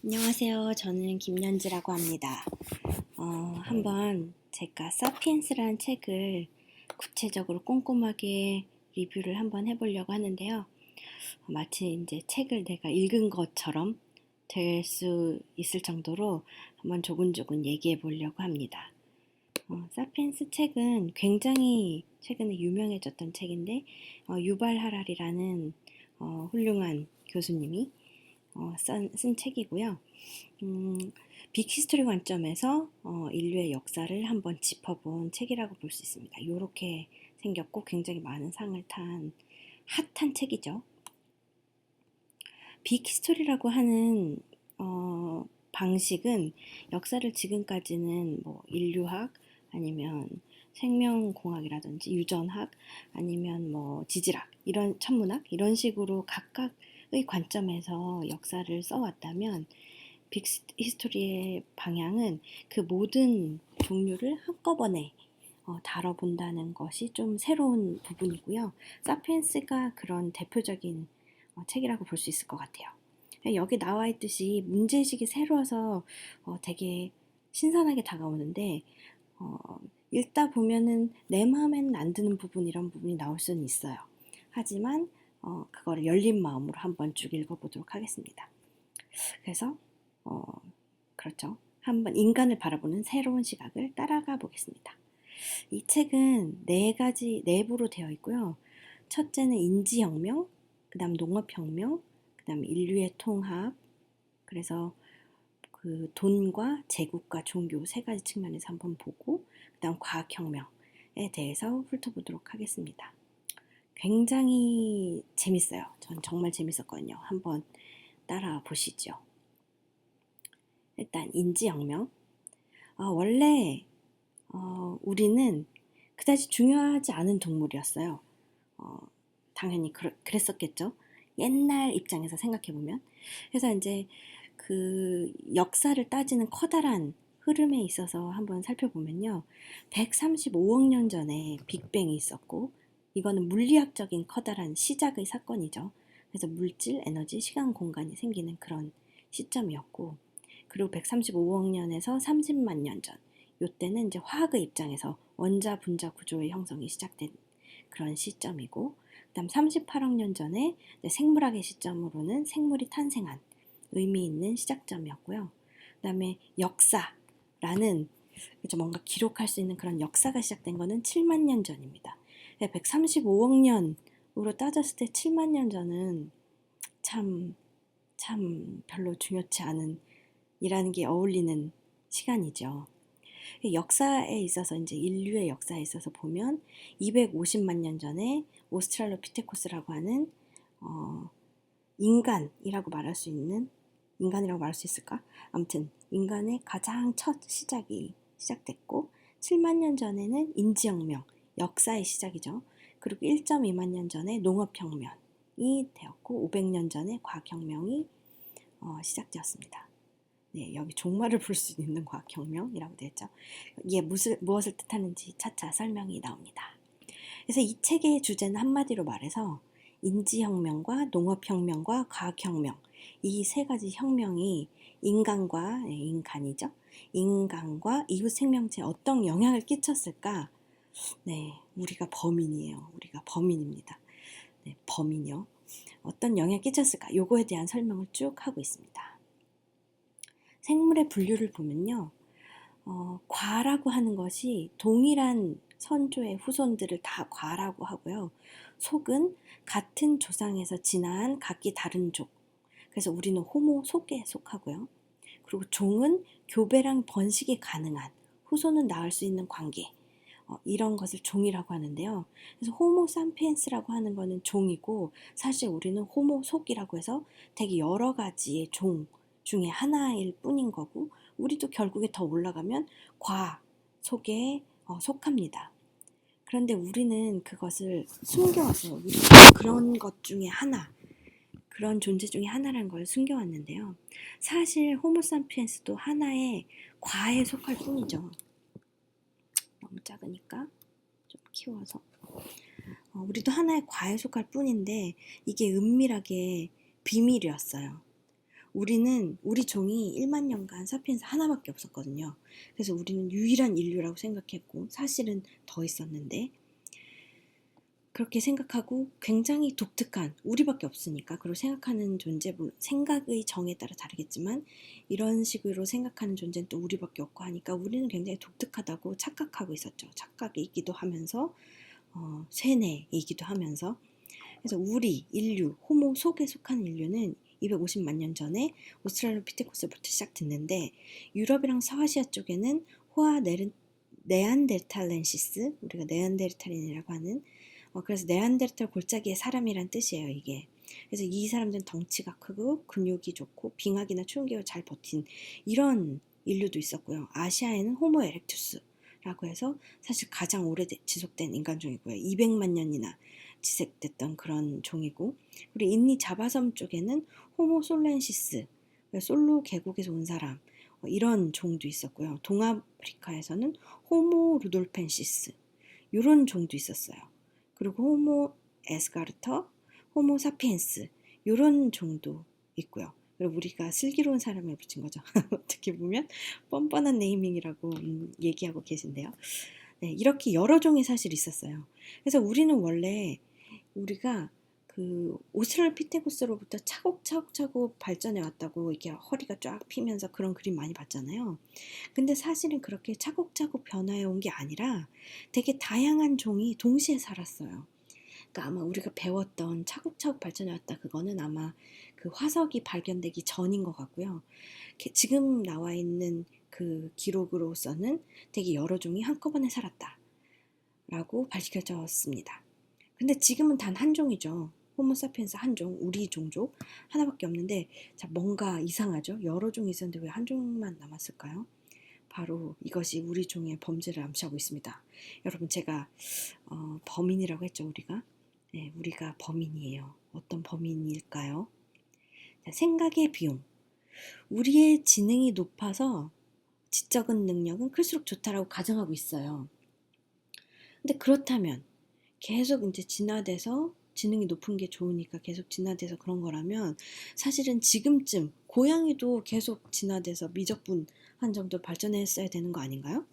안녕하세요. 저는 김연지라고 합니다. 한번 제가 사피엔스라는 책을 구체적으로 꼼꼼하게 리뷰를 한번 해보려고 하는데요. 마치 이제 책을 내가 읽은 것처럼 될 수 있을 정도로 한번 조근조근 얘기해 보려고 합니다. 사피엔스 책은 굉장히 최근에 유명해졌던 책인데, 유발 하라리라는 훌륭한 교수님이 쓴 책이고요. 빅히스토리 관점에서 인류의 역사를 한번 짚어본 책이라고 볼 수 있습니다. 이렇게 생겼고 굉장히 많은 상을 탄 핫한 책이죠. 빅히스토리라고 하는 방식은 역사를 지금까지는 뭐 인류학 아니면 생명공학이라든지 유전학 아니면 뭐 지질학 이런 천문학 이런 식으로 각각의 관점에서 역사를 써왔다면 빅 히스토리의 방향은 그 모든 종류를 한꺼번에 다뤄본다는 것이 좀 새로운 부분이고요. 사피엔스가 그런 대표적인 책이라고 볼 수 있을 것 같아요. 여기 나와 있듯이 문제의식이 새로워서 되게 신선하게 다가오는데 읽다 보면은 내 마음에는 안 드는 부분 이런 부분이 나올 수는 있어요. 하지만 그거를 열린 마음으로 한번 쭉 읽어보도록 하겠습니다. 그래서 그렇죠. 한번 인간을 바라보는 새로운 시각을 따라가 보겠습니다. 이 책은 네 가지 내부로 되어 있고요. 첫째는 인지혁명, 그 다음 농업혁명, 그 다음 인류의 통합, 그래서 그 돈과 제국과 종교 세 가지 측면에서 한번 보고, 그 다음 과학혁명에 대해서 훑어보도록 하겠습니다. 굉장히 재밌어요. 전 정말 재밌었거든요. 한번 따라 보시죠. 일단 인지혁명. 원래 우리는 그다지 중요하지 않은 동물이었어요. 당연히 그랬었겠죠. 옛날 입장에서 생각해보면. 그래서 이제 그 역사를 따지는 커다란 흐름에 있어서 한번 살펴보면요. 135억 년 전에 빅뱅이 있었고, 이거는 물리학적인 커다란 시작의 사건이죠. 그래서 물질, 에너지, 시간, 공간이 생기는 그런 시점이었고, 그리고 135억 년에서 30만 년 전, 요때는 이제 화학의 입장에서 원자, 분자 구조의 형성이 시작된 그런 시점이고, 그 다음 38억 년 전에 생물학의 시점으로는 생물이 탄생한 의미 있는 시작점이었고요. 그 다음에 역사라는 뭔가 기록할 수 있는 그런 역사가 시작된 거는 7만 년 전입니다. 135억 년으로 따졌을 때 7만 년 전은 참 별로 중요치 않은 이라는 게 어울리는 시간이죠. 역사에 있어서 이제 인류의 역사에 있어서 보면 250만 년 전에 오스트랄로피테쿠스라고 하는 인간이라고 말할 수 있는 인간이라고 말할 수 있을까? 아무튼 인간의 가장 첫 시작이 시작됐고 7만 년 전에는 인지혁명, 역사의 시작이죠. 그리고 1.2만 년 전에 농업혁명이 되었고 500년 전에 과학혁명이 시작되었습니다. 네, 여기 종말을 볼 수 있는 과학혁명이라고 되어 있죠. 이게 무엇을 뜻하는지 차차 설명이 나옵니다. 그래서 이 책의 주제는 한마디로 말해서 인지혁명과 농업혁명과 과학혁명 이 세 가지 혁명이 인간이죠. 인간과 이웃 생명체에 어떤 영향을 끼쳤을까? 네, 우리가 범인이에요. 우리가 범인입니다. 네, 범인이요. 어떤 영향을 끼쳤을까? 요거에 대한 설명을 쭉 하고 있습니다. 생물의 분류를 보면요. 과라고 하는 것이 동일한 선조의 후손들을 다 과라고 하고요. 속은 같은 조상에서 진화한 각기 다른 족. 그래서 우리는 호모 속에 속하고요. 그리고 종은 교배랑 번식이 가능한 후손은 낳을 수 있는 관계. 이런 것을 종이라고 하는데요. 그래서 호모 삼피엔스라고 하는 거는 종이고 사실 우리는 호모 속이라고 해서 되게 여러 가지의 종 중에 하나일 뿐인 거고 우리도 결국에 더 올라가면 과 속에 속합니다. 그런데 우리는 그것을 숨겨왔어요. 우리는 그런 것 중에 하나, 그런 존재 중에 하나라는 걸 숨겨왔는데요. 사실 호모사피엔스도 하나의 과에 속할 뿐이죠. 너무 작으니까 좀 키워서 우리도 하나의 과에 속할 뿐인데 이게 은밀하게 비밀이었어요. 우리 종이 1만 년간 사피엔스 하나밖에 없었거든요. 그래서 우리는 유일한 인류라고 생각했고 사실은 더 있었는데 그렇게 생각하고 굉장히 독특한 우리밖에 없으니까 그리고 생각하는 존재 생각의 정에 따라 다르겠지만 이런 식으로 생각하는 존재는 또 우리밖에 없고 하니까 우리는 굉장히 독특하다고 착각하고 있었죠. 착각이기도 하면서 세뇌이기도 하면서 그래서 우리 인류 호모 속에 속한 인류는 250만 년 전에 오스트랄로피테쿠스부터 시작됐는데 유럽이랑 서아시아 쪽에는 네안데르탈렌시스 우리가 네안데르탈인이라고 하는 그래서 네안데르탈 골짜기의 사람이란 뜻이에요 이게. 그래서 이 사람들은 덩치가 크고 근육이 좋고 빙하기나 추운 기후를 잘 버틴 이런 인류도 있었고요. 아시아에는 호모 에렉투스라고 해서 사실 가장 오래 지속된 인간종이고요. 200만 년이나 지속됐던 그런 종이고 그리고 인디 자바섬 쪽에는 호모 솔렌시스 솔로 계곡에서 온 사람 이런 종도 있었고요. 동아프리카에서는 호모 루돌펜시스 이런 종도 있었어요. 그리고 호모 에스가르터, 호모 사피엔스 이런 종도 있고요. 그리고 우리가 슬기로운 사람을 붙인 거죠. 어떻게 보면 뻔뻔한 네이밍이라고 얘기하고 계신데요. 네, 이렇게 여러 종이 사실 있었어요. 그래서 우리는 원래 우리가 그 오스트랄로피테쿠스로부터 차곡차곡 발전해 왔다고 이렇게 허리가 쫙 피면서 그런 그림 많이 봤잖아요. 근데 사실은 그렇게 차곡차곡 변화해 온 게 아니라 되게 다양한 종이 동시에 살았어요. 그러니까 아마 우리가 배웠던 차곡차곡 발전해 왔다 그거는 아마 그 화석이 발견되기 전인 것 같고요. 지금 나와 있는 그 기록으로서는 되게 여러 종이 한꺼번에 살았다 라고 밝혀졌습니다. 근데 지금은 단 한 종이죠. 호모사피엔스 한 종, 우리 종족 하나밖에 없는데 자 뭔가 이상하죠. 여러 종이 있었는데 왜 한 종만 남았을까요? 바로 이것이 우리 종의 범죄를 암시하고 있습니다. 여러분 제가 범인이라고 했죠. 우리가 범인이에요. 어떤 범인일까요? 자, 생각의 비용. 우리의 지능이 높아서 지적은 능력은 클수록 좋다라고 가정하고 있어요. 근데 그렇다면 계속 이제 진화돼서 지능이 높은 게 좋으니까 계속 진화돼서 그런 거라면 사실은 지금쯤 고양이도 계속 진화돼서 미적분한 정도 발전했어야 되는 거 아닌가요?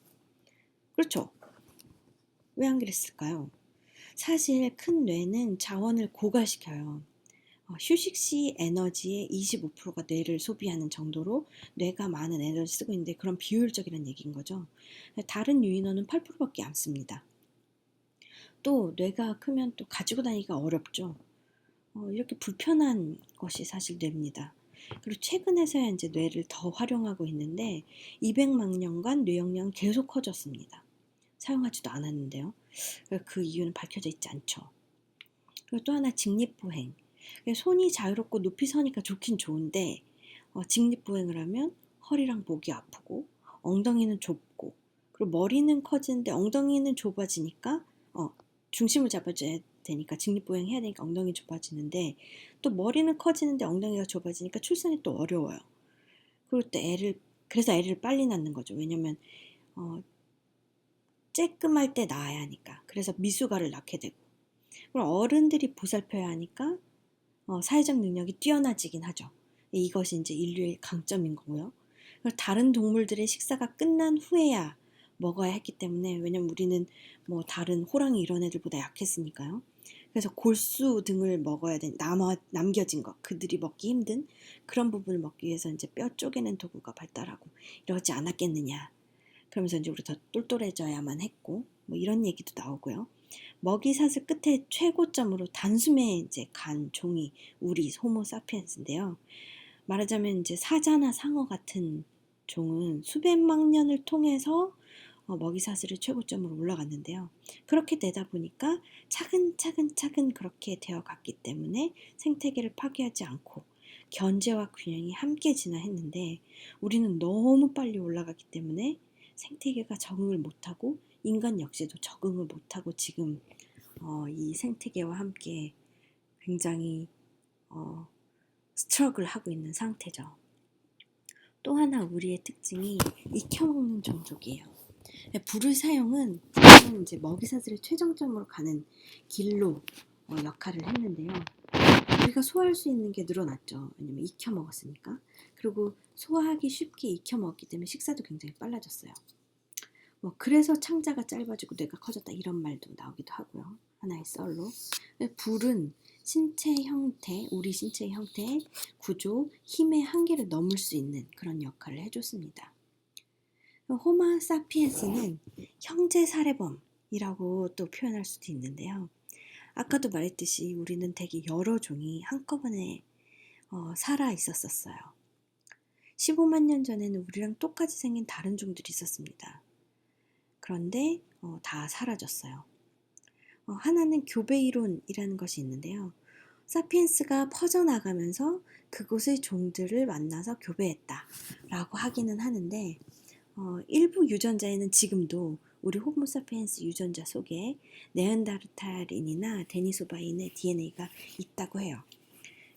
그렇죠. 왜 안 그랬을까요? 사실 큰 뇌는 자원을 고갈시켜요. 휴식 시 에너지의 25%가 뇌를 소비하는 정도로 뇌가 많은 에너지를 쓰고 있는데 그런 비효율적이라는 얘기인 거죠. 다른 유인원은 8%밖에 안 씁니다. 또 뇌가 크면 또 가지고 다니기가 어렵죠. 이렇게 불편한 것이 사실 뇌입니다. 그리고 최근에서야 이제 뇌를 더 활용하고 있는데 200만 년간 뇌 용량은 계속 커졌습니다. 사용하지도 않았는데요. 그 이유는 밝혀져 있지 않죠. 그리고 또 하나 직립보행. 손이 자유롭고 높이 서니까 좋긴 좋은데 직립보행을 하면 허리랑 목이 아프고 엉덩이는 좁고 그리고 머리는 커지는데 엉덩이는 좁아지니까 중심을 잡아줘야 되니까 직립보행 해야 되니까 엉덩이 좁아지는데 또 머리는 커지는데 엉덩이가 좁아지니까 출산이 또 어려워요. 그리고 또 그래서 애를 빨리 낳는 거죠. 왜냐면 쬐끔할 때 낳아야 하니까. 그래서 미숙아를 낳게 되고 그리고 어른들이 보살펴야 하니까 사회적 능력이 뛰어나지긴 하죠. 이것이 이제 인류의 강점인 거고요. 그리고 다른 동물들의 식사가 끝난 후에야 먹어야 했기 때문에 왜냐면 우리는 뭐 다른 호랑이 이런 애들보다 약했으니까요. 그래서 골수 등을 먹어야 남겨진 것, 그들이 먹기 힘든 그런 부분을 먹기 위해서 이제 뼈 쪼개는 도구가 발달하고 이러지 않았겠느냐. 그러면서 이제 우리 더 똘똘해져야만 했고 뭐 이런 얘기도 나오고요. 먹이사슬 끝에 최고점으로 단숨에 이제 간 종이 우리 호모 사피엔스인데요. 말하자면 이제 사자나 상어 같은 종은 수백만 년을 통해서 먹이사슬의 최고점으로 올라갔는데요. 그렇게 되다 보니까 차근차근 그렇게 되어 갔기 때문에 생태계를 파괴하지 않고 견제와 균형이 함께 진화했는데 우리는 너무 빨리 올라갔기 때문에 생태계가 적응을 못하고 인간 역시도 적응을 못하고 지금 이 생태계와 함께 굉장히 스트러글 하고 있는 상태죠. 또 하나 우리의 특징이 익혀먹는 종족이에요. 불의 사용은 이제 먹이사슬의 최정점으로 가는 길로 역할을 했는데요. 우리가 소화할 수 있는 게 늘어났죠. 왜냐면 익혀 먹었으니까. 그리고 소화하기 쉽게 익혀 먹기 때문에 식사도 굉장히 빨라졌어요. 뭐 그래서 창자가 짧아지고 뇌가 커졌다 이런 말도 나오기도 하고요. 하나의 썰로. 불은 신체 형태, 우리 신체의 형태, 구조, 힘의 한계를 넘을 수 있는 그런 역할을 해줬습니다. 호모 사피엔스는 형제 살해범이라고 또 표현할 수도 있는데요. 아까도 말했듯이 우리는 되게 여러 종이 한꺼번에 살아 있었어요. 15만 년 전에는 우리랑 똑같이 생긴 다른 종들이 있었습니다. 그런데 다 사라졌어요. 하나는 교배 이론이라는 것이 있는데요. 사피엔스가 퍼져나가면서 그곳의 종들을 만나서 교배했다라고 하기는 하는데 일부 유전자에는 지금도 우리 호모사피엔스 유전자 속에 네안데르탈인이나 데니소바인의 DNA가 있다고 해요.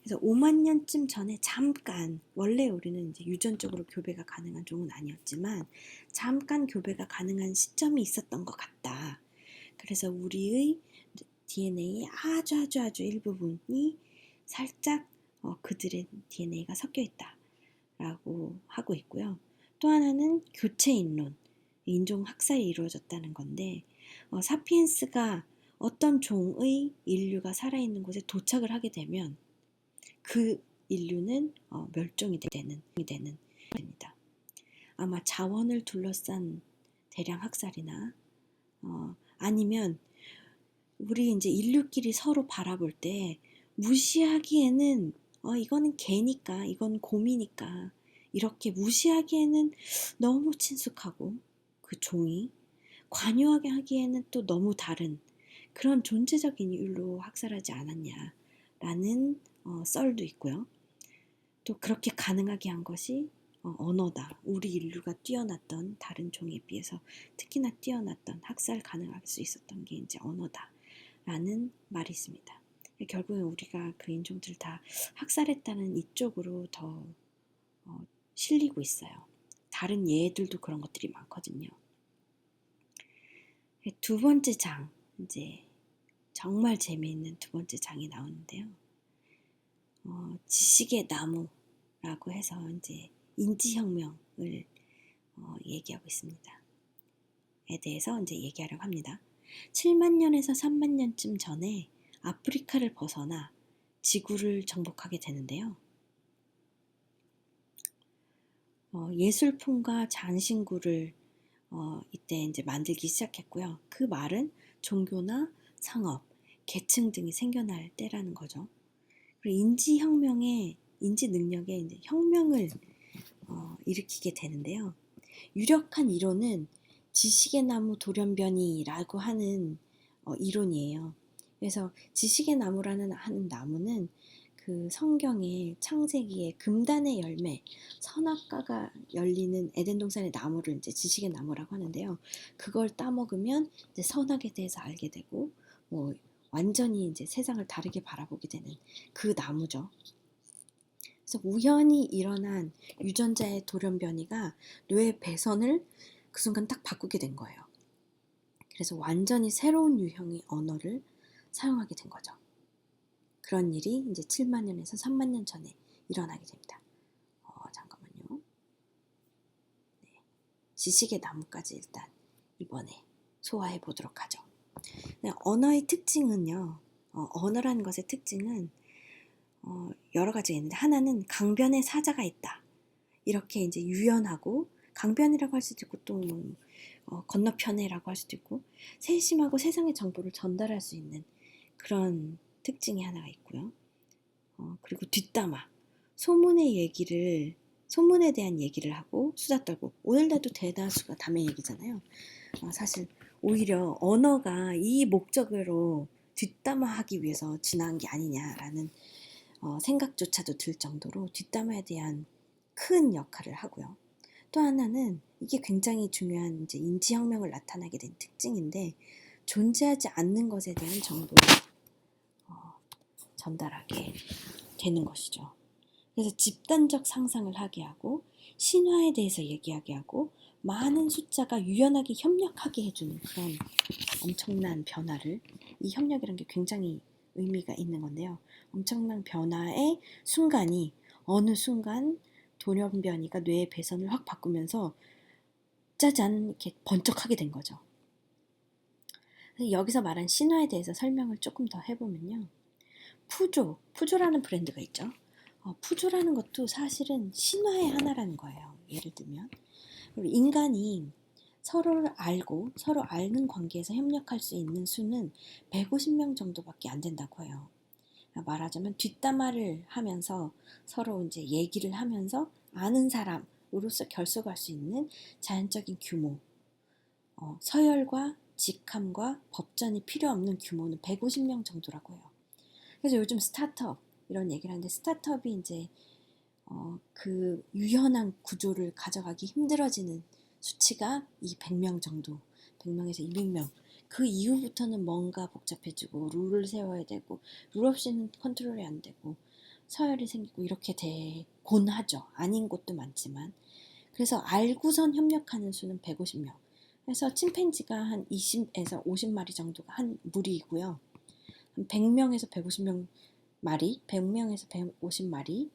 그래서 5만 년쯤 전에 잠깐, 원래 우리는 이제 유전적으로 교배가 가능한 종은 아니었지만 잠깐 교배가 가능한 시점이 있었던 것 같다. 그래서 우리의 DNA의 아주 일부분이 살짝 그들의 DNA가 섞여 있다라고 하고 있고요. 또 하나는 교체인론, 인종 학살이 이루어졌다는 건데 사피엔스가 어떤 종의 인류가 살아있는 곳에 도착을 하게 되면 그 인류는 멸종이 되는 됩니다. 아마 자원을 둘러싼 대량 학살이나 아니면 우리 이제 인류끼리 서로 바라볼 때 무시하기에는 이거는 개니까, 이건 곰이니까 이렇게 무시하기에는 너무 친숙하고 그 종이 관여하게 하기에는 또 너무 다른 그런 존재적인 이유로 학살하지 않았냐라는 썰도 있고요. 또 그렇게 가능하게 한 것이 언어다. 우리 인류가 뛰어났던 다른 종에 비해서 특히나 뛰어났던 학살 가능할 수 있었던 게 이제 언어다라는 말이 있습니다. 결국엔 우리가 그 인종들 다 학살했다는 이쪽으로 더 실리고 있어요. 다른 예들도 그런 것들이 많거든요. 두 번째 장, 이제 정말 재미있는 두 번째 장이 나오는데요. 지식의 나무라고 해서 이제 인지혁명을 얘기하고 있습니다. 에 대해서 이제 얘기하려고 합니다. 7만 년에서 3만 년쯤 전에 아프리카를 벗어나 지구를 정복하게 되는데요. 예술품과 장신구를 이때 이제 만들기 시작했고요. 그 말은 종교나 상업, 계층 등이 생겨날 때라는 거죠. 그리고 인지혁명의 인지 능력에 이제 혁명을 일으키게 되는데요. 유력한 이론은 지식의 나무 돌연변이라고 하는 이론이에요. 그래서 지식의 나무라는 하는 나무는 그 성경의 창세기의 금단의 열매, 선악과가 열리는 에덴 동산의 나무를 이제 지식의 나무라고 하는데요. 그걸 따먹으면 이제 선악에 대해서 알게 되고, 뭐 완전히 이제 세상을 다르게 바라보게 되는 그 나무죠. 그래서 우연히 일어난 유전자의 돌연변이가 뇌의 배선을 그 순간 딱 바꾸게 된 거예요. 그래서 완전히 새로운 유형의 언어를 사용하게 된 거죠. 그런 일이 이제 7만 년에서 3만 년 전에 일어나게 됩니다. 잠깐만요. 네. 지식의 나무까지 일단 이번에 소화해 보도록 하죠. 네, 언어의 특징은요. 언어라는 것의 특징은 여러 가지가 있는데 하나는 강변에 사자가 있다. 이렇게 이제 유연하고 강변이라고 할 수도 있고 또 건너편에라고 할 수도 있고 세심하고 세상의 정보를 전달할 수 있는 그런 특징이 하나가 있고요. 그리고 뒷담화, 소문에 대한 얘기를 하고 수다 떨고 오늘날도 대다수가 담의 얘기잖아요. 사실 오히려 언어가 이 목적으로 뒷담화하기 위해서 진화한 게 아니냐라는 생각조차도 들 정도로 뒷담화에 대한 큰 역할을 하고요. 또 하나는 이게 굉장히 중요한 이제 인지혁명을 나타나게 된 특징인데 존재하지 않는 것에 대한 정보를 전달하게 되는 것이죠. 그래서 집단적 상상을 하게 하고 신화에 대해서 얘기하게 하고 많은 숫자가 유연하게 협력하게 해주는 그런 엄청난 변화를 이 협력이라는 게 굉장히 의미가 있는 건데요. 엄청난 변화의 순간이 어느 순간 돌연변이가 뇌의 배선을 확 바꾸면서 짜잔 이렇게 번쩍하게 된 거죠. 여기서 말한 신화에 대해서 설명을 조금 더 해보면요. 푸조라는 브랜드가 있죠. 푸조라는 것도 사실은 신화의 하나라는 거예요. 예를 들면 인간이 서로를 알고 서로 아는 관계에서 협력할 수 있는 수는 150명 정도밖에 안 된다고 해요. 말하자면 뒷담화를 하면서 서로 이제 얘기를 하면서 아는 사람으로서 결속할 수 있는 자연적인 규모, 서열과 직함과 법전이 필요 없는 규모는 150명 정도라고 해요. 그래서 요즘 스타트업 이런 얘기를 하는데 스타트업이 이제 그 유연한 구조를 가져가기 힘들어지는 수치가 이 100명 정도, 100명에서 200명. 그 이후부터는 뭔가 복잡해지고 룰을 세워야 되고 룰 없이는 컨트롤이 안 되고 서열이 생기고 이렇게 되곤 하죠. 아닌 곳도 많지만. 그래서 알고선 협력하는 수는 150명. 그래서 침팬지가 한 20에서 50마리 정도가 한 무리이고요. 한 100명에서 150마리, 100명에서 150마리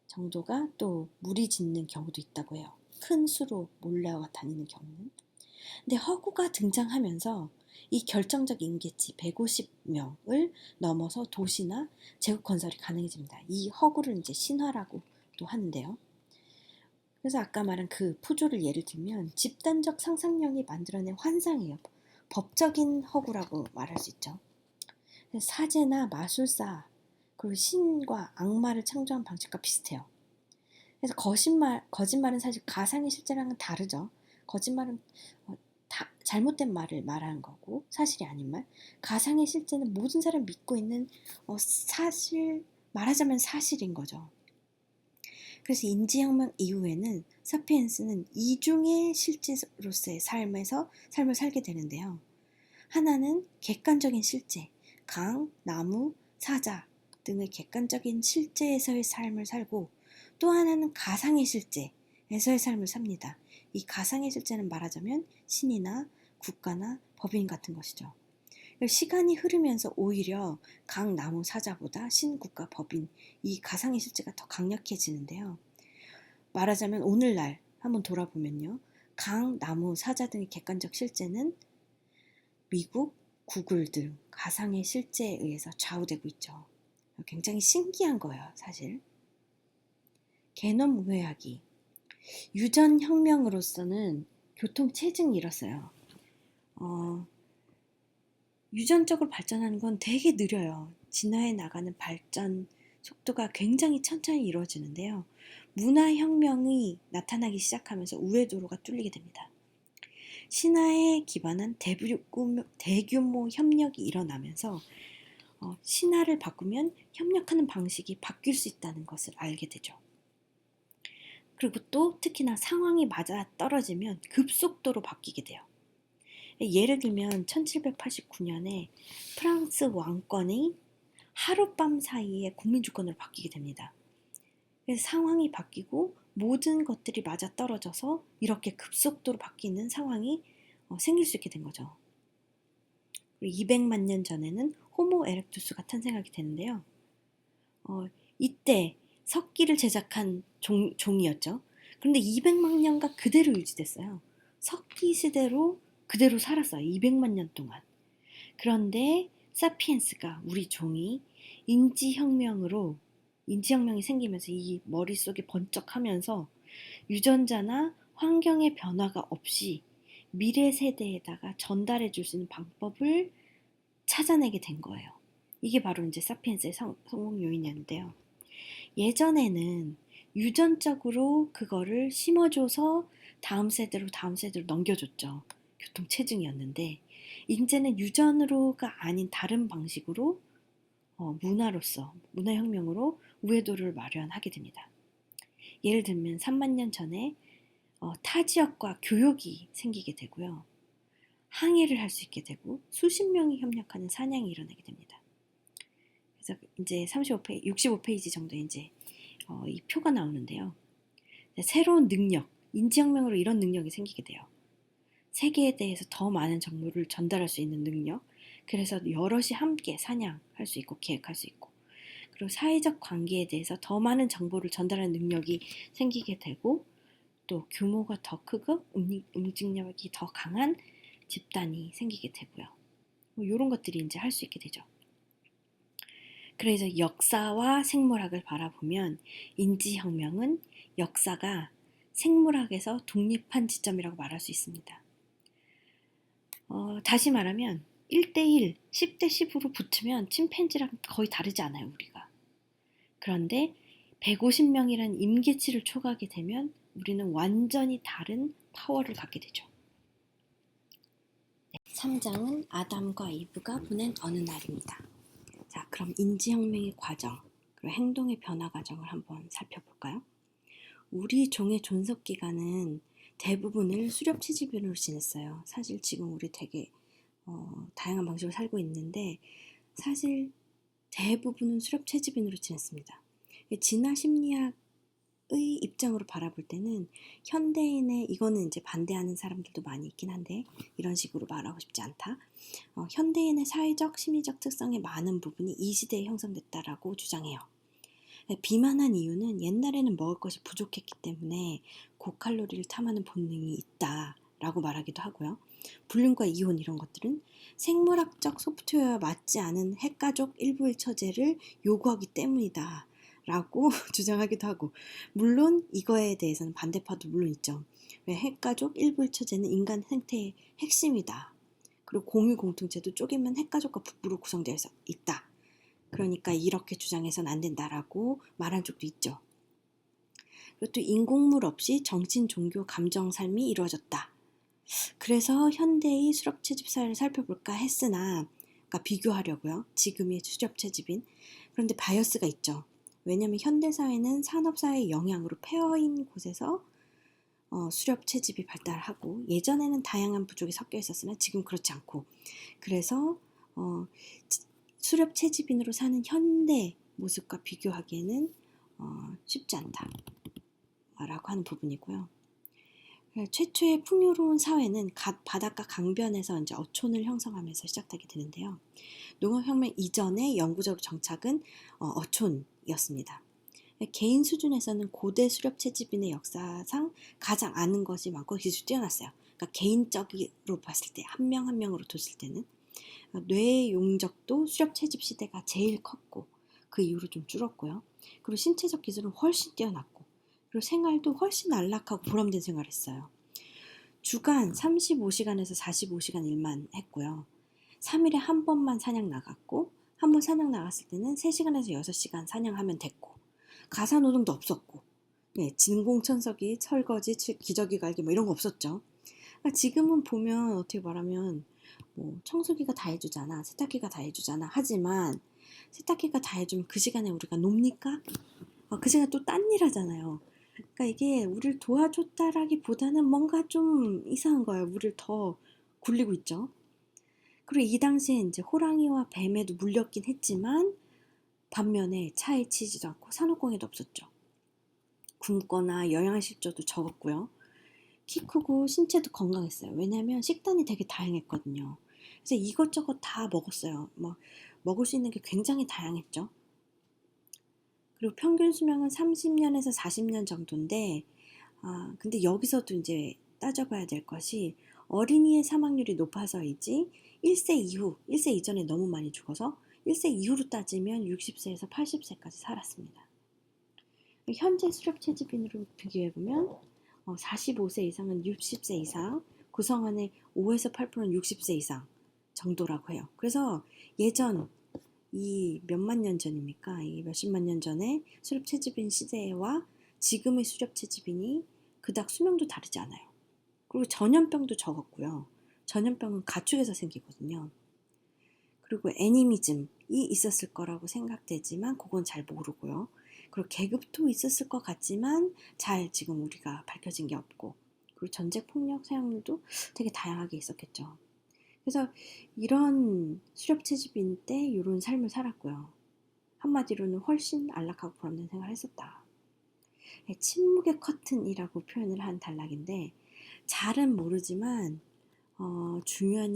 정도가 또 무리 짓는 경우도 있다고 해요. 큰 수로 몰려와 다니는 경우는. 근데 허구가 등장하면서 이 결정적 임계치 150명을 넘어서 도시나 제국 건설이 가능해집니다. 이 허구를 이제 신화라고 또 하는데요. 그래서 아까 말한 그 푸조를 예를 들면 집단적 상상력이 만들어낸 환상이에요. 법적인 허구라고 말할 수 있죠. 사제나 마술사 그리고 신과 악마를 창조한 방식과 비슷해요. 그래서 거짓말은 사실 가상의 실제랑은 다르죠. 거짓말은 잘못된 말을 말하는 거고 사실이 아닌 말. 가상의 실제는 모든 사람이 믿고 있는 사실, 말하자면 사실인 거죠. 그래서 인지혁명 이후에는 사피엔스는 이중의 실제로서의 삶을 살게 되는데요. 하나는 객관적인 실제, 강, 나무, 사자 등의 객관적인 실제에서의 삶을 살고 또 하나는 가상의 실제에서의 삶을 삽니다. 이 가상의 실제는 말하자면 신이나 국가나 법인 같은 것이죠. 시간이 흐르면서 오히려 강, 나무, 사자보다 신, 국가, 법인 이 가상의 실제가 더 강력해지는데요. 말하자면 오늘날 한번 돌아보면요. 강, 나무, 사자 등의 객관적 실제는 미국, 구글 등 가상의 실제에 의해서 좌우되고 있죠. 굉장히 신기한 거예요, 사실. 개념 우회하기. 유전혁명으로서는 교통체증이 일었어요. 유전적으로 발전하는 건 되게 느려요. 진화해 나가는 발전 속도가 굉장히 천천히 이루어지는데요. 문화혁명이 나타나기 시작하면서 우회도로가 뚫리게 됩니다. 신화에 기반한 대규모 협력이 일어나면서 신화를 바꾸면 협력하는 방식이 바뀔 수 있다는 것을 알게 되죠. 그리고 또 특히나 상황이 맞아 떨어지면 급속도로 바뀌게 돼요. 예를 들면 1789년에 프랑스 왕권이 하룻밤 사이에 국민주권으로 바뀌게 됩니다. 그래서 상황이 바뀌고 모든 것들이 맞아 떨어져서 이렇게 급속도로 바뀌는 상황이 생길 수 있게 된 거죠. 200만 년 전에는 호모 에렉투스가 탄생하게 되는데요. 이때 석기를 제작한 종이었죠. 그런데 200만 년간 그대로 유지됐어요. 석기 시대로 그대로 살았어요. 200만 년 동안. 그런데 사피엔스가 우리 종이 인지혁명이 생기면서 이 머릿속에 번쩍하면서 유전자나 환경의 변화가 없이 미래 세대에다가 전달해 줄 수 있는 방법을 찾아내게 된 거예요. 이게 바로 이제 사피엔스의 성공 요인이었는데요. 예전에는 유전적으로 그거를 심어줘서 다음 세대로 넘겨줬죠. 교통체증이었는데 이제는 유전으로가 아닌 다른 방식으로 문화혁명으로 우회도를 마련하게 됩니다. 예를 들면 3만 년 전에 타 지역과 교역이 생기게 되고요. 항해를 할 수 있게 되고 수십 명이 협력하는 사냥이 일어나게 됩니다. 그래서 이제 65페이지 정도에 이제 이 표가 나오는데요. 새로운 능력, 인지혁명으로 이런 능력이 생기게 돼요. 세계에 대해서 더 많은 정보를 전달할 수 있는 능력. 그래서 여럿이 함께 사냥할 수 있고 계획할 수 있고. 그리고 사회적 관계에 대해서 더 많은 정보를 전달하는 능력이 생기게 되고 또 규모가 더 크고 응징력이 더 강한 집단이 생기게 되고요. 뭐 이런 것들이 이제 할 수 있게 되죠. 그래서 역사와 생물학을 바라보면 인지혁명은 역사가 생물학에서 독립한 지점이라고 말할 수 있습니다. 다시 말하면 1대1, 10대 10으로 붙으면 침팬지랑 거의 다르지 않아요, 우리가. 그런데 150명이라는 임계치를 초과하게 되면 우리는 완전히 다른 파워를 갖게 되죠. 3장은 아담과 이브가 보낸 어느 날입니다. 자, 그럼 인지혁명의 과정, 그리고 행동의 변화 과정을 한번 살펴볼까요? 우리 종의 존속 기간은 대부분을 수렵 채집인으로 지냈어요. 사실 지금 우리 되게 다양한 방식으로 살고 있는데 사실 대부분은 수렵 채집인으로 지냈습니다. 진화 심리학의 입장으로 바라볼 때는 현대인의 이거는 이제 반대하는 사람들도 많이 있긴 한데 이런 식으로 말하고 싶지 않다. 현대인의 사회적 심리적 특성의 많은 부분이 이 시대에 형성됐다라고 주장해요. 비만한 이유는 옛날에는 먹을 것이 부족했기 때문에 고칼로리를 탐하는 본능이 있다라고 말하기도 하고요. 불륜과 이혼 이런 것들은 생물학적 소프트웨어와 맞지 않은 핵가족 일부일처제를 요구하기 때문이다 라고 주장하기도 하고, 물론 이거에 대해서는 반대파도 물론 있죠. 왜 핵가족 일부일처제는 인간 생태의 핵심이다. 그리고 공유 공통체도 쪼개면 핵가족과 부부로 구성되어 있다. 그러니까 이렇게 주장해서는 안 된다라고 말한 적도 있죠. 그리고 또 인공물 없이 정신, 종교, 감정 삶이 이루어졌다. 그래서 현대의 수렵채집 사회를 살펴볼까 했으나, 그러니까 비교하려고요. 지금의 수렵채집인. 그런데 바이어스가 있죠. 왜냐하면 현대사회는 산업사회의 영향으로 폐허인 곳에서 수렵채집이 발달하고 예전에는 다양한 부족이 섞여 있었으나 지금 그렇지 않고, 그래서 수렵 채집인으로 사는 현대 모습과 비교하기에는 쉽지 않다라고 하는 부분이고요. 최초의 풍요로운 사회는 바닷가 강변에서 이제 어촌을 형성하면서 시작하게 되는데요. 농업혁명 이전의 영구적 정착은 어촌이었습니다. 개인 수준에서는 고대 수렵 채집인의 역사상 가장 아는 것이 많고 기술이 뛰어났어요. 그러니까 개인적으로 봤을 때 한 명 한 명으로 뒀을 때는 뇌의 용적도 수렵 채집 시대가 제일 컸고 그 이후로 좀 줄었고요. 그리고 신체적 기술은 훨씬 뛰어났고 그리고 생활도 훨씬 안락하고 보람된 생활을 했어요. 주간 35시간에서 45시간 일만 했고요. 3일에 한 번만 사냥 나갔고 한 번 사냥 나갔을 때는 3시간에서 6시간 사냥하면 됐고 가사노동도 없었고 진공천석이 설거지, 기저귀 갈기 뭐 이런 거 없었죠. 그러니까 지금은 보면 어떻게 말하면 뭐 청소기가 다 해주잖아, 세탁기가 다 해주잖아. 하지만 세탁기가 다 해주면 그 시간에 우리가 놉니까? 그 시간 또 딴 일 하잖아요. 그러니까 이게 우리를 도와줬다라기보다는 뭔가 좀 이상한 거예요. 우리를 더 굴리고 있죠. 그리고 이 당시에 이제 호랑이와 뱀에도 물렸긴 했지만 반면에 차에 치지도 않고 산후공해도 없었죠. 굶거나 영양실조도 적었고요. 키 크고 신체도 건강했어요. 왜냐하면 식단이 되게 다양했거든요. 그래서 이것저것 다 먹었어요. 먹을 수 있는 게 굉장히 다양했죠. 그리고 평균 수명은 30년에서 40년 정도인데, 근데 여기서도 이제 따져봐야 될 것이 어린이의 사망률이 높아서이지 1세 이후, 1세 이전에 너무 많이 죽어서 1세 이후로 따지면 60세에서 80세까지 살았습니다. 현재 수렵 채집인으로 비교해보면 45세 이상은 60세 이상, 구성원의 5에서 8%는 60세 이상 정도라고 해요. 그래서 예전 이 몇만 년 전입니까? 이 몇십만 년 전에 수렵 채집인 시대와 지금의 수렵 채집인이 그닥 수명도 다르지 않아요. 그리고 전염병도 적었고요. 전염병은 가축에서 생기거든요. 그리고 애니미즘이 있었을 거라고 생각되지만 그건 잘 모르고요. 그리고 계급도 있었을 것 같지만 잘 지금 우리가 밝혀진 게 없고, 그리고 전쟁 폭력 사용률도 되게 다양하게 있었겠죠. 그래서 이런 수렵 채집인 때 이런 삶을 살았고요. 한마디로는 훨씬 안락하고 보람된 생활을 했었다. 침묵의 커튼이라고 표현을 한 단락인데 잘은 모르지만 중요한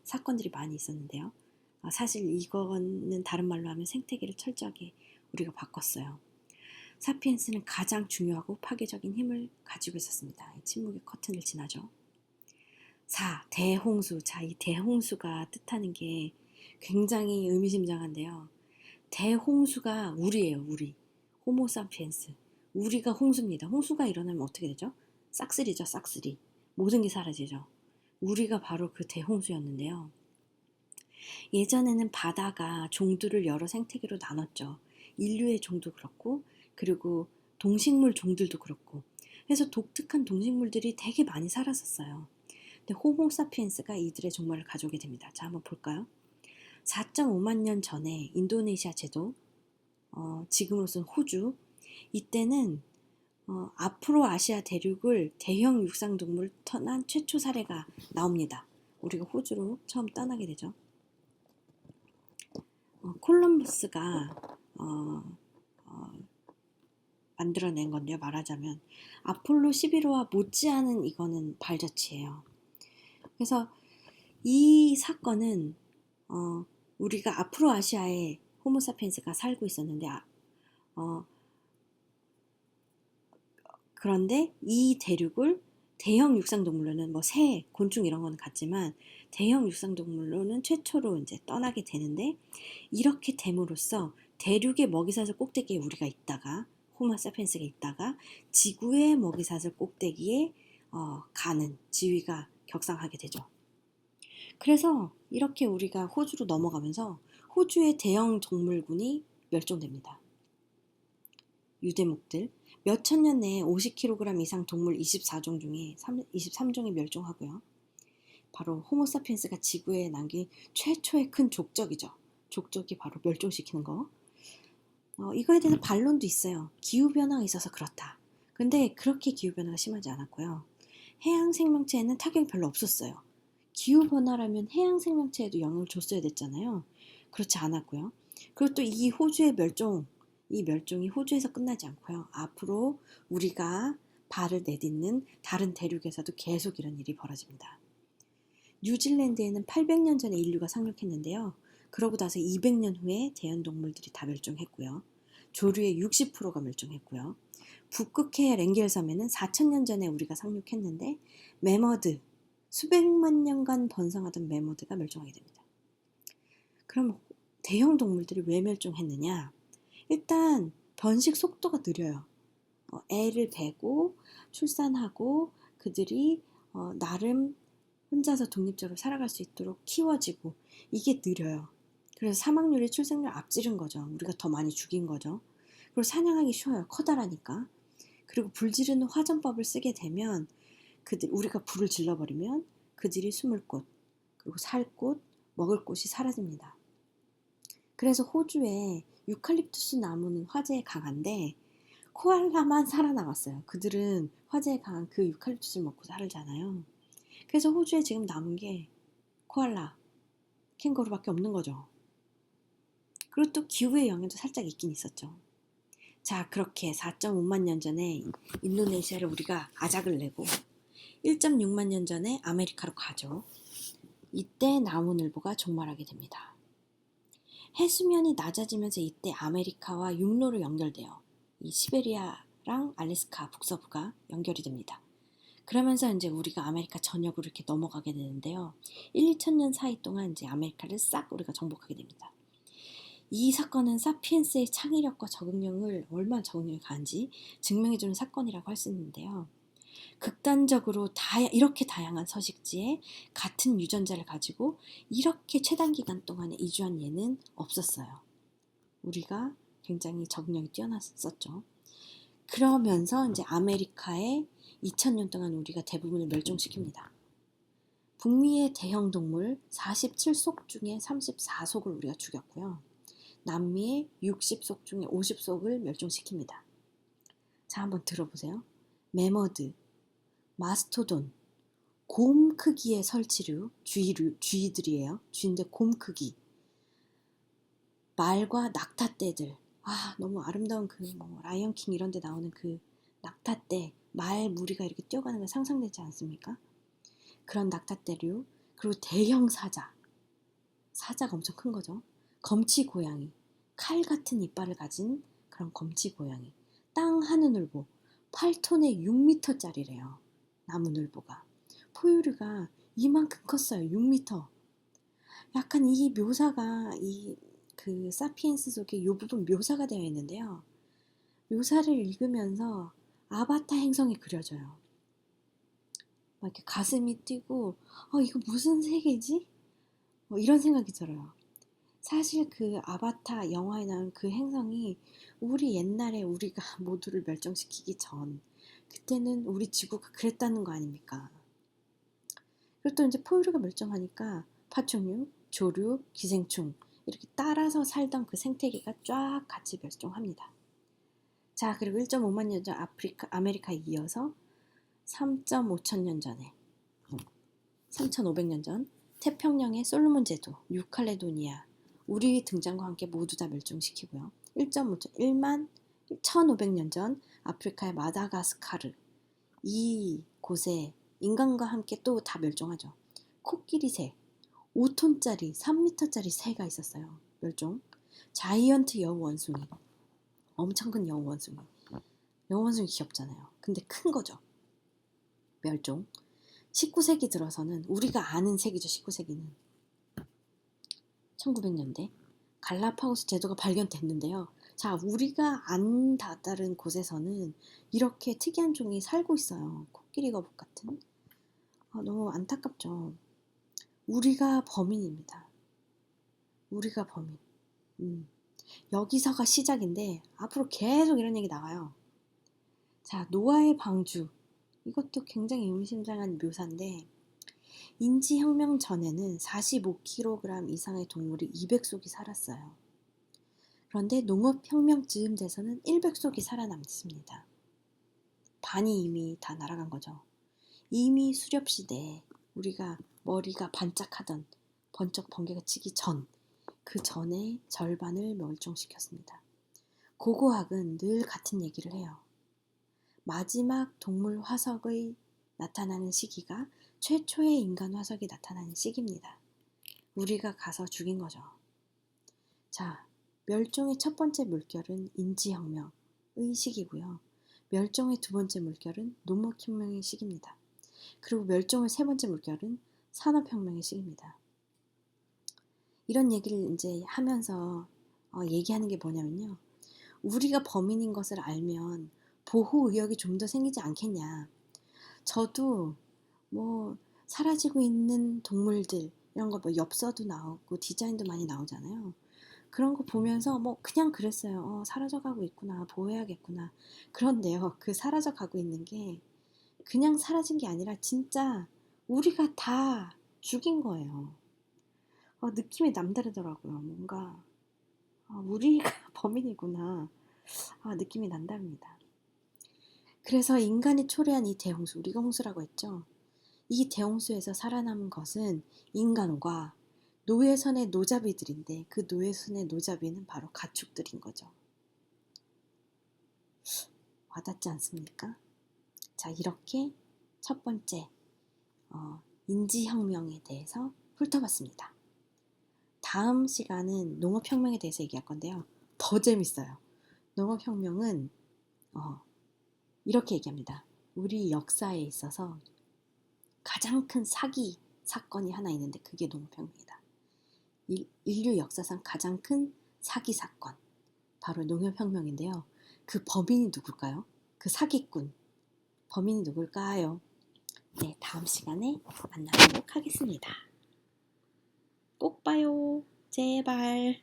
사건들이 많이 있었는데요. 사실 이거는 다른 말로 하면 생태계를 철저하게 우리가 바꿨어요. 사피엔스는 가장 중요하고 파괴적인 힘을 가지고 있었습니다. 침묵의 커튼을 지나죠. 4. 대홍수. 자, 이 대홍수가 뜻하는 게 굉장히 의미심장한데요. 대홍수가 우리예요, 우리. 호모사피엔스. 우리가 홍수입니다. 홍수가 일어나면 어떻게 되죠? 싹쓸이죠, 싹쓸이. 모든 게 사라지죠. 우리가 바로 그 대홍수였는데요. 예전에는 바다가 종들을 여러 생태계로 나눴죠. 인류의 종도 그렇고, 그리고 동식물 종들도 그렇고. 그래서 독특한 동식물들이 되게 많이 살았었어요. 근데 호모사피엔스가 이들의 종말을 가져오게 됩니다. 자, 한번 볼까요? 4.5만 년 전에 인도네시아 제도, 지금으로서는 호주, 이때는 앞으로 아시아 대륙을 대형 육상동물 떠난 최초 사례가 나옵니다. 우리가 호주로 처음 떠나게 되죠. 콜럼버스가 만들어낸 건데요. 말하자면 아폴로 11호와 못지않은 이거는 발자취예요. 그래서 이 사건은 우리가 앞으로 아시아에 호모사피엔스가 살고 있었는데 그런데 이 대륙을 대형 육상동물로는 뭐 새, 곤충 이런 건 같지만 대형 육상동물로는 최초로 이제 떠나게 되는데 이렇게 됨으로써 대륙의 먹이사슬 꼭대기에 우리가 있다가 호모사피엔스가 있다가 지구의 먹이사슬 꼭대기에 가는 지위가 격상하게 되죠. 그래서 이렇게 우리가 호주로 넘어가면서 호주의 대형 동물군이 멸종됩니다. 유대목들 몇천 년 내에 50kg 이상 동물 24종 중에 23종이 멸종하고요. 바로 호모사피엔스가 지구에 남긴 최초의 큰 족적이죠. 족적이 바로 멸종시키는 거. 이거에 대해서 반론도 있어요. 기후변화가 있어서 그렇다. 근데 그렇게 기후변화가 심하지 않았고요. 해양 생명체에는 타격이 별로 없었어요. 기후변화라면 해양 생명체에도 영향을 줬어야 됐잖아요. 그렇지 않았고요. 그리고 또 이 호주의 이 멸종이 호주에서 끝나지 않고요. 앞으로 우리가 발을 내딛는 다른 대륙에서도 계속 이런 일이 벌어집니다. 뉴질랜드에는 800년 전에 인류가 상륙했는데요. 그러고 나서 200년 후에 대연동물들이 다 멸종했고요. 조류의 60%가 멸종했고요. 북극해 랭겔 섬에는 4000년 전에 우리가 상륙했는데 매머드, 수백만 년간 번성하던 매머드가 멸종하게 됩니다. 그럼 대형 동물들이 왜 멸종했느냐? 일단 번식 속도가 느려요. 애를 베고 출산하고 그들이 나름 혼자서 독립적으로 살아갈 수 있도록 키워지고 이게 느려요. 그래서 사망률이 출생률 앞지른 거죠. 우리가 더 많이 죽인 거죠. 그리고 사냥하기 쉬워요. 커다라니까. 그리고 불 지르는 화전법을 쓰게 되면 우리가 불을 질러버리면 그들이 숨을 곳, 그리고 살 곳, 먹을 곳이 사라집니다. 그래서 호주에 유칼립투스 나무는 화재에 강한데 코알라만 살아남았어요. 그들은 화재에 강한 그 유칼립투스를 먹고 살잖아요. 그래서 호주에 지금 남은 게 코알라, 캥거루밖에 없는 거죠. 그리고 또 기후의 영향도 살짝 있긴 있었죠. 자, 그렇게 4.5만 년 전에 인도네시아를 우리가 아작을 내고 1.6만 년 전에 아메리카로 가죠. 이때 나무늘보가 종말하게 됩니다. 해수면이 낮아지면서 이때 아메리카와 육로로 연결돼요. 이 시베리아랑 알래스카 북서부가 연결이 됩니다. 그러면서 이제 우리가 아메리카 전역으로 이렇게 넘어가게 되는데요. 1, 2천 년 사이 동안 이제 아메리카를 싹 우리가 정복하게 됩니다. 이 사건은 사피엔스의 창의력과 적응력을 얼마나 적응력이 강한지 증명해주는 사건이라고 할 수 있는데요. 극단적으로 이렇게 다양한 서식지에 같은 유전자를 가지고 이렇게 최단 기간 동안에 이주한 예는 없었어요. 우리가 굉장히 적응력이 뛰어났었죠. 그러면서 이제 아메리카에 2000년 동안 우리가 대부분을 멸종시킵니다. 북미의 대형 동물 47속 중에 34속을 우리가 죽였고요. 남미의 60속 중에 50속을 멸종시킵니다. 자, 한번 들어보세요. 매머드, 마스토돈, 곰 크기의 설치류, 쥐들이에요. 쥐인데 곰 크기. 말과 낙타떼들. 너무 아름다운 라이언킹 이런 데 나오는 그 낙타떼, 말 무리가 이렇게 뛰어가는 거 상상되지 않습니까? 그런 낙타떼류, 그리고 대형 사자. 사자가 엄청 큰 거죠. 검치 고양이, 칼 같은 이빨을 가진 그런 검치 고양이. 땅 하늘늘보, 8톤에 6m짜리래요. 나무늘보가. 포유류가 이만큼 컸어요. 6m. 약간 이 묘사가 이 그 사피엔스 속에 이 부분 묘사가 되어 있는데요. 묘사를 읽으면서 아바타 행성이 그려져요. 막 이렇게 가슴이 뛰고, 이거 무슨 세계지? 이런 생각이 들어요. 사실 그 아바타 영화에 나온 그 행성이 우리 옛날에 우리가 모두를 멸종시키기 전, 그때는 우리 지구가 그랬다는 거 아닙니까? 그리고 또 이제 포유류가 멸종하니까 파충류, 조류, 기생충 이렇게 따라서 살던 그 생태계가 쫙 같이 멸종합니다. 자, 그리고 1.5만 년 전 아메리카에 이어서 3.5천 년 전에 3,500년 전 태평양의 솔로몬 제도, 뉴칼레도니아 우리 등장과 함께 모두 다 멸종시키고요. 1만 1,500년 전 아프리카의 마다가스카르 이 곳에 인간과 함께 또 다 멸종하죠. 코끼리 새 5톤짜리 3m짜리 새가 있었어요. 멸종. 자이언트 여우 원숭이 엄청 큰 여우 원숭이. 여우 원숭이 귀엽잖아요. 근데 큰 거죠. 멸종. 19세기 들어서는 우리가 아는 세기죠. 19세기는 1900년대 갈라파고스 제도가 발견됐는데요. 자, 우리가 안 다다른 곳에서는 이렇게 특이한 종이 살고 있어요. 코끼리 거북 같은. 너무 안타깝죠. 우리가 범인입니다. 우리가 범인. 여기서가 시작인데 앞으로 계속 이런 얘기 나와요. 자, 노아의 방주. 이것도 굉장히 의미심장한 묘사인데 인지혁명 전에는 45kg 이상의 동물이 200속이 살았어요. 그런데 농업혁명 즈음 돼서는 100속이 살아남습니다. 반이 이미 다 날아간 거죠. 이미 수렵시대에 우리가 머리가 반짝하던 번쩍 번개가 치기 전, 그 전에 절반을 멸종시켰습니다. 고고학은 늘 같은 얘기를 해요. 마지막 동물 화석의 나타나는 시기가 최초의 인간 화석이 나타나는 시기입니다. 우리가 가서 죽인 거죠. 자, 멸종의 첫 번째 물결은 인지혁명의 시기고요. 멸종의 두 번째 물결은 농업혁명의 시기입니다. 그리고 멸종의 세 번째 물결은 산업혁명의 시기입니다. 이런 얘기를 이제 하면서 얘기하는 게 뭐냐면요. 우리가 범인인 것을 알면 보호 의욕이 좀 더 생기지 않겠냐. 저도 뭐 사라지고 있는 동물들 이런 거 뭐 엽서도 나오고 디자인도 많이 나오잖아요. 그런 거 보면서 뭐 그냥 그랬어요. 사라져가고 있구나. 보호해야겠구나. 그런데요. 그 사라져가고 있는 게 그냥 사라진 게 아니라 진짜 우리가 다 죽인 거예요. 느낌이 남다르더라고요. 뭔가 우리가 범인이구나. 느낌이 남다릅니다. 그래서 인간이 초래한 이 대홍수, 우리가 홍수라고 했죠. 이 대홍수에서 살아남은 것은 인간과 노예선의 노잡이들인데 그 노예선의 노잡이는 바로 가축들인 거죠. 와닿지 않습니까? 자, 이렇게 첫 번째 인지혁명에 대해서 훑어봤습니다. 다음 시간은 농업혁명에 대해서 얘기할 건데요. 더 재밌어요. 농업혁명은 이렇게 얘기합니다. 우리 역사에 있어서 가장 큰 사기 사건이 하나 있는데 그게 농업혁명이다. 인류 역사상 가장 큰 사기 사건, 바로 농업혁명인데요. 그 범인이 누굴까요? 그 사기꾼, 범인이 누굴까요? 네, 다음 시간에 만나도록 하겠습니다. 꼭 봐요. 제발.